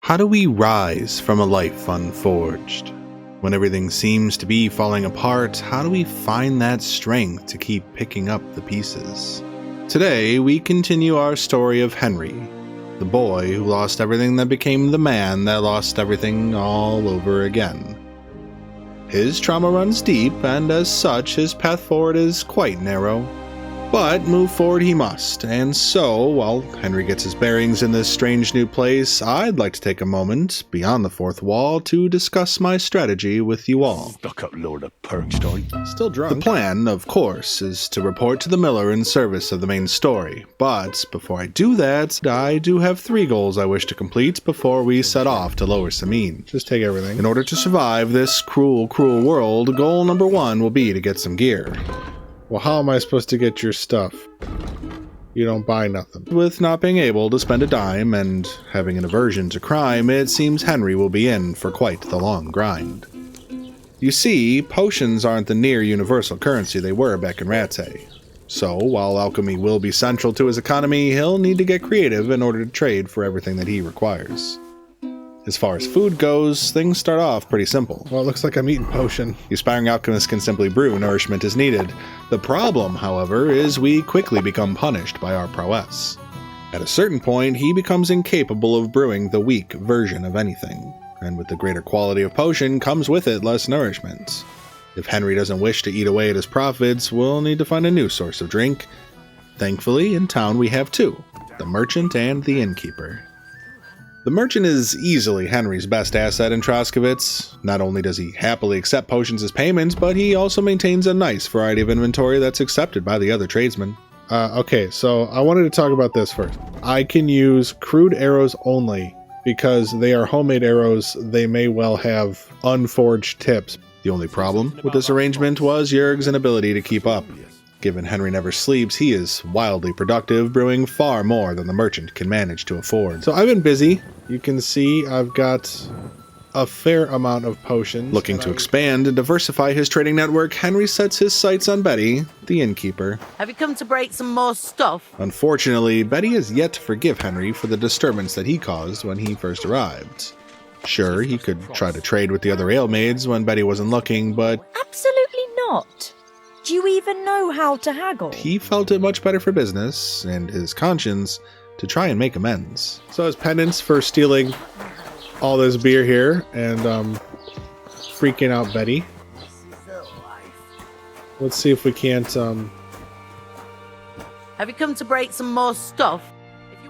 How do we rise from a life unforged? When everything seems to be falling apart, how do we find that strength to keep picking up the pieces? Today, we continue our story of Henry, the boy who lost everything that became the man that lost everything all over again. His trauma runs deep, and as such, his path forward is quite narrow. But move forward he must, and so, while Henry gets his bearings in this strange new place, I'd like to take a moment, beyond the fourth wall, to discuss my strategy with you all. Stuck-up load of perks, Joy. Still drunk. The plan, of course, is to report to the miller in service of the main story, but before I do that, I do have 3 goals I wish to complete before we set off to Lower Samine. Just take everything. In order to survive this cruel, cruel world, goal number 1 will be to get some gear. Well, how am I supposed to get your stuff? You don't buy nothing. With not being able to spend a dime and having an aversion to crime, it seems Henry will be in for quite the long grind. You see, potions aren't the near universal currency they were back in Rattay. So, while alchemy will be central to his economy, he'll need to get creative in order to trade for everything that he requires. As far as food goes, things start off pretty simple. Well, it looks like I'm eating potion. The aspiring alchemist can simply brew nourishment as needed. The problem, however, is we quickly become punished by our prowess. At a certain point, he becomes incapable of brewing the weak version of anything, and with the greater quality of potion comes with it less nourishment. If Henry doesn't wish to eat away at his profits, we'll need to find a new source of drink. Thankfully, in town we have 2, the merchant and the innkeeper. The merchant is easily Henry's best asset in Troskowitz. Not only does he happily accept potions as payments, but he also maintains a nice variety of inventory that's accepted by the other tradesmen. Okay, so I wanted to talk about this first. I can use crude arrows only because they are homemade arrows. They may well have unforged tips. The only problem with this arrangement was Jurg's inability to keep up. Given Henry never sleeps, he is wildly productive, brewing far more than the merchant can manage to afford. So I've been busy. You can see I've got a fair amount of potions. Looking to expand and diversify his trading network, Henry sets his sights on Betty, the innkeeper. Have you come to break some more stuff? Unfortunately, Betty has yet to forgive Henry for the disturbance that he caused when he first arrived. Sure, he could try to trade with the other alemaids when Betty wasn't looking, but absolutely not. Do you even know how to haggle? He felt it much better for business and his conscience to try and make amends. So as penance for stealing all this beer here and freaking out Betty, let's see if we can't... Have you come to break some more stuff?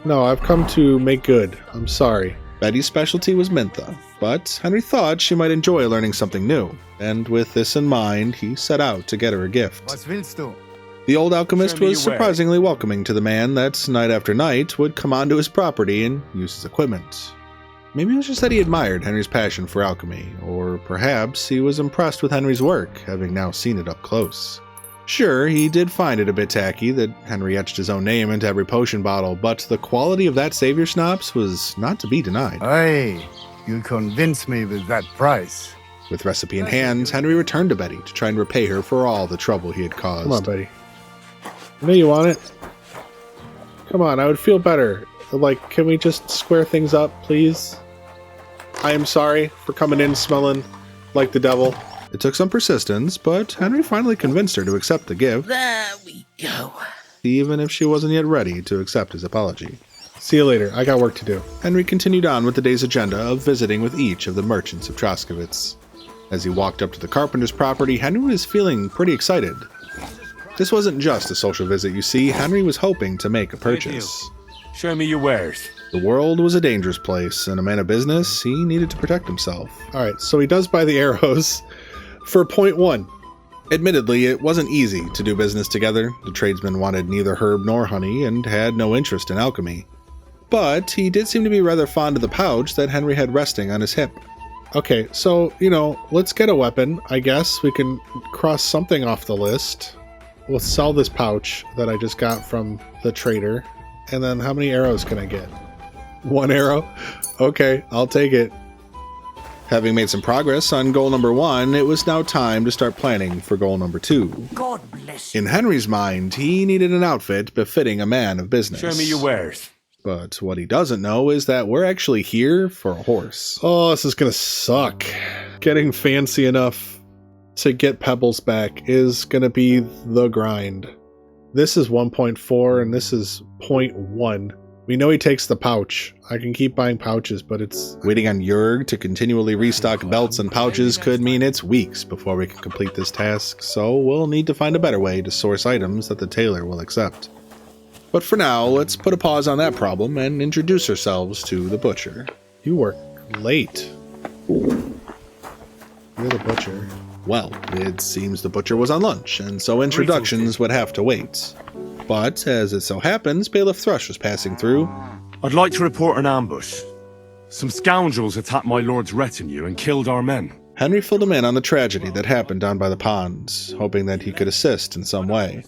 No, I've come to make good. I'm sorry. Betty's specialty was Mintha, but Henry thought she might enjoy learning something new, and with this in mind, he set out to get her a gift. The old alchemist was surprisingly welcoming to the man that, night after night, would come onto his property and use his equipment. Maybe it was just that he admired Henry's passion for alchemy, or perhaps he was impressed with Henry's work, having now seen it up close. Sure, he did find it a bit tacky that Henry etched his own name into every potion bottle, but the quality of that savior schnapps was not to be denied. Hey, you convinced me with that price. With recipe in hand, Henry returned to Betty to try and repay her for all the trouble he had caused. Come on, Betty. I know you want it. Come on, I would feel better. Like, can we just square things up, please? I am sorry for coming in smelling like the devil. It took some persistence, but Henry finally convinced her to accept the gift. There we go. Even if she wasn't yet ready to accept his apology. See you later. I got work to do. Henry continued on with the day's agenda of visiting with each of the merchants of Troskowitz. As he walked up to the carpenter's property, Henry was feeling pretty excited. This wasn't just a social visit, you see. Henry was hoping to make a purchase. Show me your wares. The world was a dangerous place, and a man of business, he needed to protect himself. Alright, so he does buy the arrows for 0.1. Admittedly, it wasn't easy to do business together. The tradesman wanted neither herb nor honey, and had no interest in alchemy. But he did seem to be rather fond of the pouch that Henry had resting on his hip. Okay, so, let's get a weapon. I guess we can cross something off the list. We'll sell this pouch that I just got from the trader. And then how many arrows can I get? 1 arrow? Okay, I'll take it. Having made some progress on goal number 1, it was now time to start planning for goal number 2. God bless you. In Henry's mind, he needed an outfit befitting a man of business. Show me your wares. But what he doesn't know is that we're actually here for a horse. Oh, this is gonna suck. Getting fancy enough to get Pebbles back is gonna be the grind. This is 1.4 and this is 0.1. We know he takes the pouch. I can keep buying pouches, but it's... Waiting on Jurg to continually restock belts and pouches could mean it's weeks before we can complete this task, so we'll need to find a better way to source items that the tailor will accept. But for now, let's put a pause on that problem and introduce ourselves to the butcher. You work late. You're the butcher. Well, it seems the butcher was on lunch, and so introductions would have to wait. But, as it so happens, Bailiff Thrush was passing through. I'd like to report an ambush. Some scoundrels attacked my lord's retinue and killed our men. Henry filled him in on the tragedy that happened down by the ponds, hoping that he could assist in some way.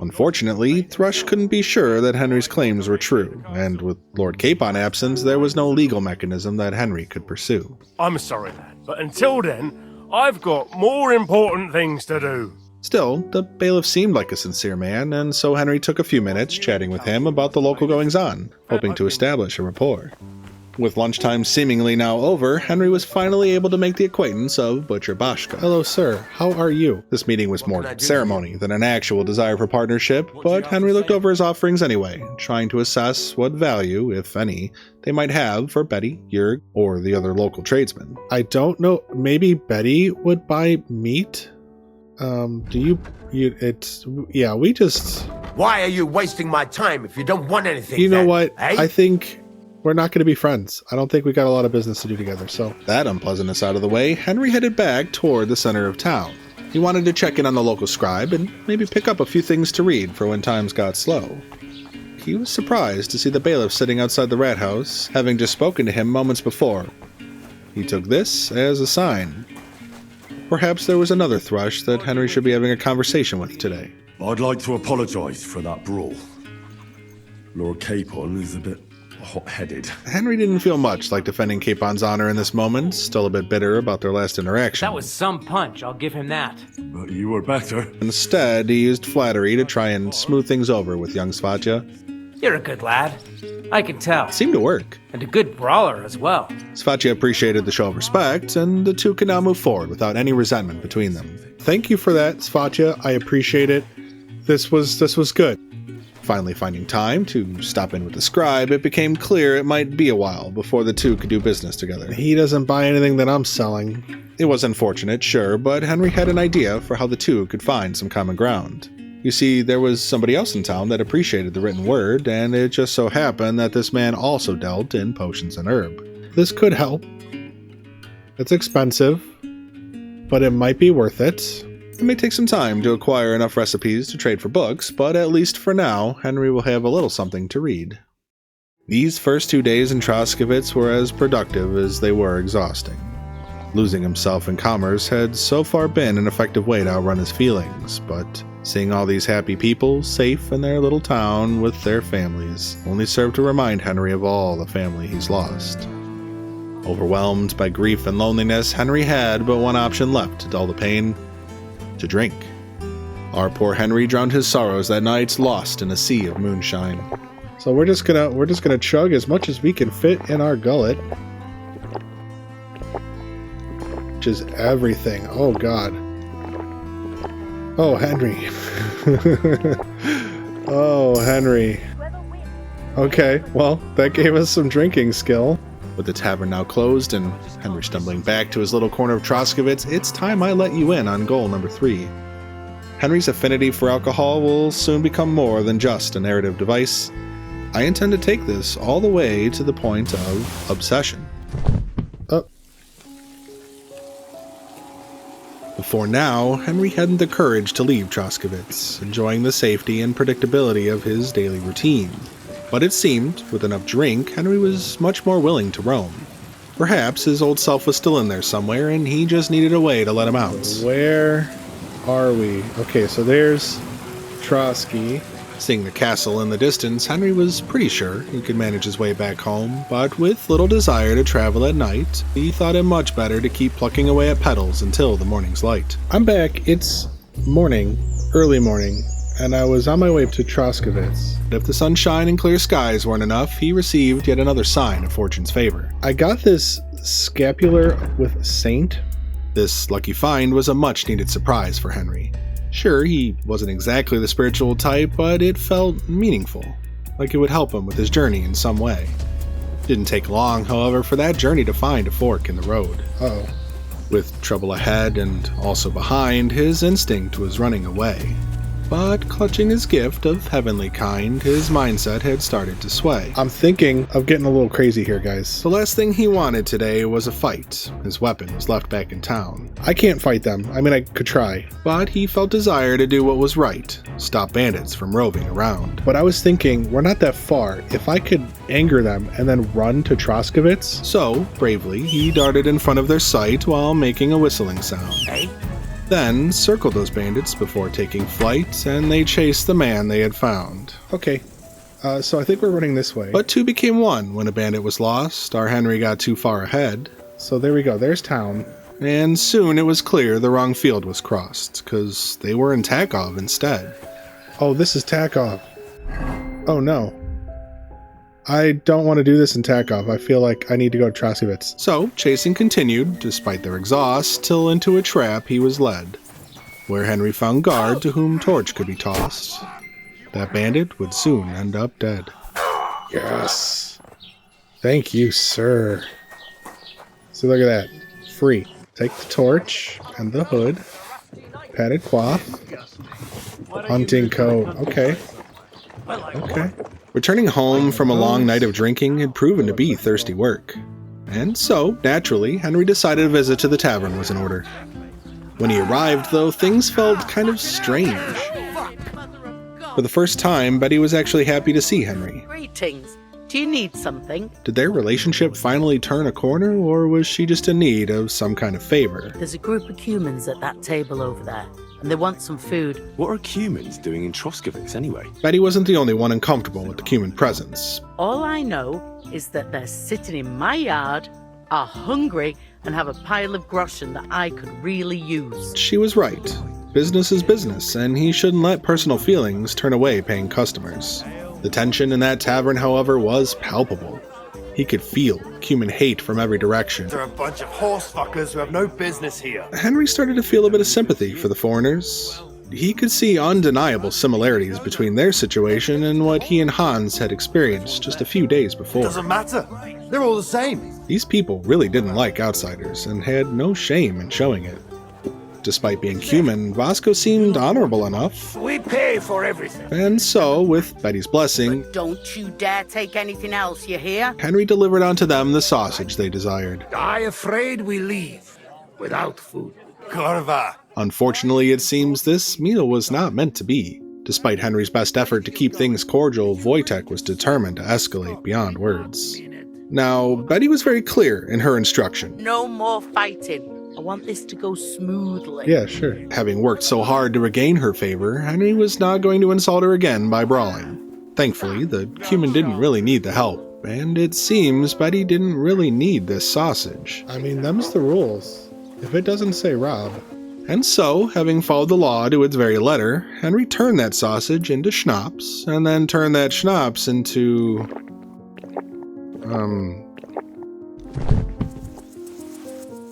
Unfortunately, Thrush couldn't be sure that Henry's claims were true, and with Lord Capon absent, there was no legal mechanism that Henry could pursue. I'm sorry, lad, but until then, I've got more important things to do. Still, the bailiff seemed like a sincere man, and so Henry took a few minutes chatting with him about the local goings-on, hoping to establish a rapport. With lunchtime seemingly now over, Henry was finally able to make the acquaintance of Butcher Bashka. Hello, sir. How are you? This meeting was more ceremony than an actual desire for partnership, but Henry looked over his offerings anyway, trying to assess what value, if any, they might have for Betty, Jurg, or the other local tradesmen. I don't know. Maybe Betty would buy meat? We just... Why are you wasting my time if you don't want anything? You know then, what? Eh? I think we're not going to be friends. I don't think we got a lot of business to do together, so... That unpleasantness out of the way, Henry headed back toward the center of town. He wanted to check in on the local scribe and maybe pick up a few things to read for when times got slow. He was surprised to see the bailiff sitting outside the rat house, having just spoken to him moments before. He took this as a sign. Perhaps there was another Thrush that Henry should be having a conversation with today. I'd like to apologise for that brawl. Lord Capon is a bit hot-headed. Henry didn't feel much like defending Capon's honor in this moment, still a bit bitter about their last interaction. That was some punch, I'll give him that. But you were better. Instead, he used flattery to try and smooth things over with young Svatja. You're a good lad. I can tell. It seemed to work. And a good brawler as well. Svatja appreciated the show of respect, and the two could now move forward without any resentment between them. Thank you for that, Svatja. I appreciate it. This was good. Finally finding time to stop in with the scribe, it became clear it might be a while before the two could do business together. He doesn't buy anything that I'm selling. It was unfortunate, sure, but Henry had an idea for how the two could find some common ground. You see, there was somebody else in town that appreciated the written word, and it just so happened that this man also dealt in potions and herb. This could help. It's expensive, but it might be worth it. It may take some time to acquire enough recipes to trade for books, but at least for now, Henry will have a little something to read. These first 2 days in Troskowitz were as productive as they were exhausting. Losing himself in commerce had so far been an effective way to outrun his feelings, but seeing all these happy people safe in their little town with their families only served to remind Henry of all the family he's lost. Overwhelmed by grief and loneliness, Henry had but one option left to dull the pain: to drink. Our poor Henry drowned his sorrows that night, lost in a sea of moonshine. So we're just gonna chug as much as we can fit in our gullet. Which is everything. Oh God. Oh, Henry. Oh, Henry. Okay, well, that gave us some drinking skill. With the tavern now closed and Henry stumbling back to his little corner of Troskowitz, it's time I let you in on goal number 3. Henry's affinity for alcohol will soon become more than just a narrative device. I intend to take this all the way to the point of obsession. Before now, Henry hadn't the courage to leave Troskowitz, enjoying the safety and predictability of his daily routine. But it seemed, with enough drink, Henry was much more willing to roam. Perhaps his old self was still in there somewhere, and he just needed a way to let him out. Where are we? Okay, so there's Troskowitz. Seeing the castle in the distance, Henry was pretty sure he could manage his way back home, but with little desire to travel at night, he thought it much better to keep plucking away at Pebbles until the morning's light. I'm back. It's morning, early morning, and I was on my way to Troskowitz. If the sunshine and clear skies weren't enough, he received yet another sign of fortune's favor. I got this scapular with saint. This lucky find was a much-needed surprise for Henry. Sure, he wasn't exactly the spiritual type, but it felt meaningful, like it would help him with his journey in some way. Didn't take long, however, for that journey to find a fork in the road. Uh-oh. With trouble ahead and also behind, his instinct was running away. But clutching his gift of heavenly kind, his mindset had started to sway. I'm thinking of getting a little crazy here, guys. The last thing he wanted today was a fight. His weapon was left back in town. I can't fight them. I mean, I could try. But he felt desire to do what was right, stop bandits from roving around. But I was thinking, we're not that far. If I could anger them and then run to Troskowitz. So, bravely, he darted in front of their sight while making a whistling sound. Then circled those bandits before taking flight, and they chased the man they had found. Okay, so I think we're running this way. But two became one when a bandit was lost. Our Henry got too far ahead. So there we go, there's town. And soon it was clear the wrong field was crossed, because they were in Takov instead. Oh, this is Takov. Oh no. I don't want to do this in Takov. I feel like I need to go to Troskowitz. So, chasing continued, despite their exhaust, till into a trap he was led, where Henry found guard to whom torch could be tossed. That bandit would soon end up dead. Yes. Thank you, sir. So look at that. Free. Take the torch and the hood. Padded coif. Hunting coat. Okay. Okay. Returning home from a long night of drinking had proven to be thirsty work. And so, naturally, Henry decided a visit to the tavern was in order. When he arrived, though, things felt kind of strange. For the first time, Betty was actually happy to see Henry. Greetings. Do you need something? Did their relationship finally turn a corner, or was she just in need of some kind of favor? There's a group of humans at that table over there, and they want some food. What are humans doing in Troskowitz anyway? Betty wasn't the only one uncomfortable with the human presence. All I know is that they're sitting in my yard, are hungry, and have a pile of Groschen that I could really use. She was right. Business is business, and he shouldn't let personal feelings turn away paying customers. The tension in that tavern, however, was palpable. He could feel human hate from every direction. They're a bunch of horse fuckers who have no business here. Henry started to feel a bit of sympathy for the foreigners. He could see undeniable similarities between their situation and what he and Hans had experienced just a few days before. Doesn't matter. They're all the same. These people really didn't like outsiders and had no shame in showing it. Despite being human, Vasco seemed honorable enough. We pay for everything. And so, with Betty's blessing, Don't you dare take anything else, you hear? Henry delivered onto them the sausage they desired. I afraid we leave without food. Corva. Unfortunately, it seems this meal was not meant to be. Despite Henry's best effort to keep things cordial, Wojtek was determined to escalate beyond words. Now, Betty was very clear in her instruction. No more fighting. I want this to go smoothly. Yeah, sure. Having worked so hard to regain her favor, Henry was not going to insult her again by brawling. Thankfully, the human didn't really need the help, and it seems Betty didn't really need this sausage. I mean, them's the rules. If it doesn't say rob. And so, having followed the law to its very letter, Henry turned that sausage into schnapps, and then turned that schnapps into...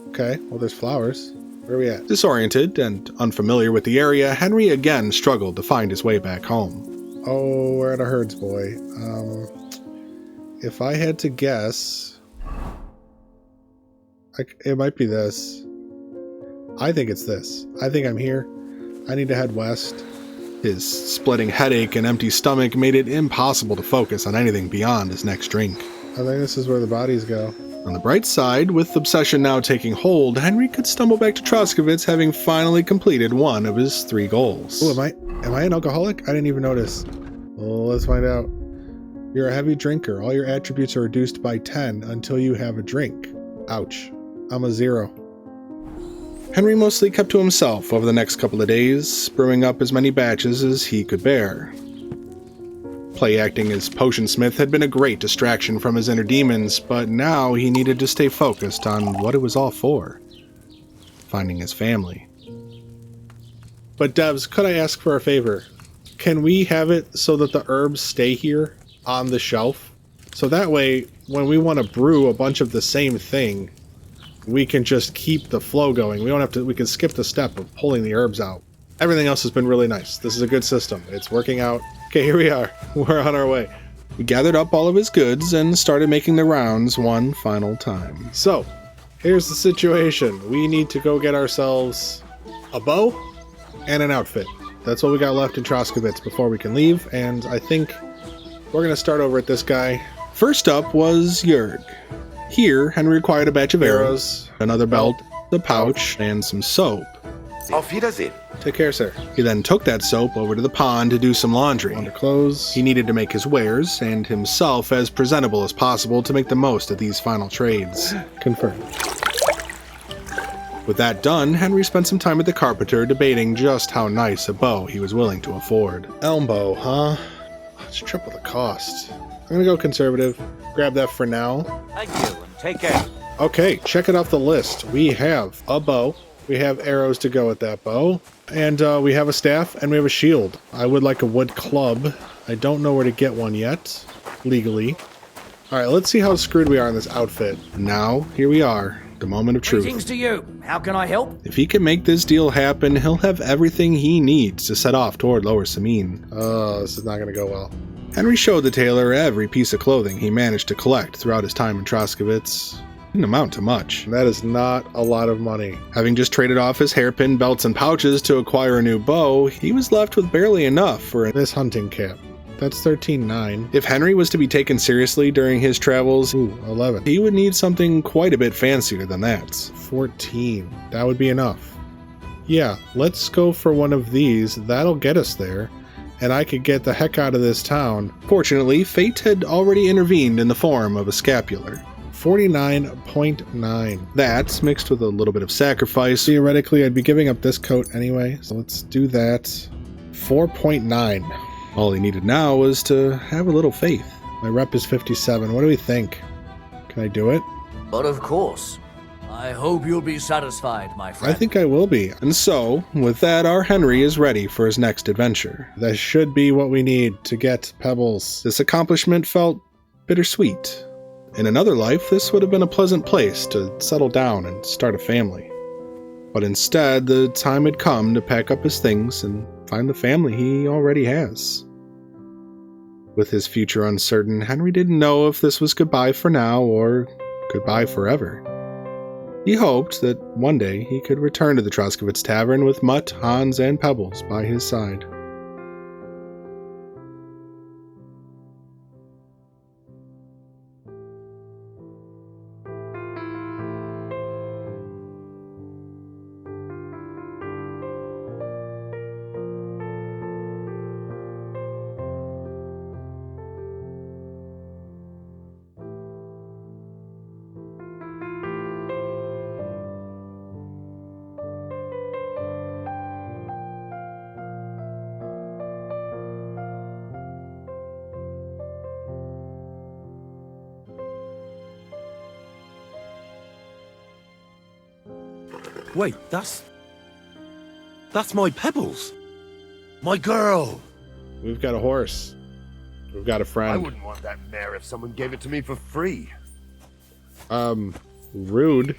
Okay, well, there's flowers. Where are we at? Disoriented and unfamiliar with the area, Henry again struggled to find his way back home. Oh, we're at a herds, boy. If I had to guess, it might be this. I think it's this. I think I'm here. I need to head west. His splitting headache and empty stomach made it impossible to focus on anything beyond his next drink. I think this is where the bodies go. On the bright side, with obsession now taking hold, Henry could stumble back to Troskowitz having finally completed one of his 3 goals. Oh, am I an alcoholic? I didn't even notice. Well, let's find out. You're a heavy drinker. All your attributes are reduced by 10 until you have a drink. Ouch. I'm a 0. Henry mostly kept to himself over the next couple of days, brewing up as many batches as he could bear. Play acting as potionsmith had been a great distraction from his inner demons, but now he needed to stay focused on what it was all for. Finding his family. But Devs, could I ask for a favor? can we have it so that the herbs stay here on the shelf? So that way, when we want to brew a bunch of the same thing, we can just keep the flow going. We don't have to, we can skip the step of pulling the herbs out. Everything else has been really nice. This is a good system. It's working out. Okay, here we are. We're on our way. He gathered up all of his goods and started making the rounds one final time. So, here's the situation. We need to go get ourselves a bow and an outfit. That's what we got left in Troskowitz before we can leave, and I think we're going to start over at this guy. First up was Jörg. Here, Henry required a batch of arrows, another belt, a pouch, and some soap. Auf Wiedersehen. Take care, sir. He then took that soap over to the pond to do some laundry. Underclothes. He needed to make his wares and himself as presentable as possible to make the most of these final trades. Confirmed. With that done, Henry spent some time with the carpenter debating just how nice a bow he was willing to afford. Elm bow, huh? It's triple the cost. I'm gonna go conservative. Grab that for now. Thank you, and take care. Okay, check it off the list. We have a bow. We have arrows to go with that bow. And we have a staff, and we have a shield. I would like a wood club. I don't know where to get one yet, legally. Alright, let's see how screwed we are in this outfit. Now, here we are, the moment of truth. Greetings to you. How can I help? If he can make this deal happen, he'll have everything he needs to set off toward Lower Samine. Oh, this is not gonna go well. Henry showed the tailor every piece of clothing he managed to collect throughout his time in Troskowitz. Didn't amount to much. That is not a lot of money. Having just traded off his hairpin, belts, and pouches to acquire a new bow, he was left with barely enough for This hunting cap. That's 13.9. If Henry was to be taken seriously during his travels, Ooh, 11. he would need something quite a bit fancier than that. 14. That would be enough. Yeah, let's go for one of these. That'll get us there. And I could get the heck out of this town. Fortunately, fate had already intervened in the form of a scapular. 49.9. That, mixed with a little bit of sacrifice, Theoretically, I'd be giving up this coat anyway, so let's do that. 4.9. all he needed now was to have a little faith. My rep is 57. What do we think? Can I do it? But of course. I hope you'll be satisfied, my friend. I think I will be. And so, with that, our Henry is ready for his next adventure. That should be what we need to get Pebbles. This accomplishment felt bittersweet. In another life, this would have been a pleasant place to settle down and start a family. But instead, the time had come to pack up his things and find the family he already has. With his future uncertain, Henry didn't know if this was goodbye for now or goodbye forever. He hoped that one day he could return to the Troskowitz Tavern with Mutt, Hans, and Pebbles by his side. Wait, that's my Pebbles. My girl. We've got a horse. We've got a friend. I wouldn't want that mare if someone gave it to me for free. Rude.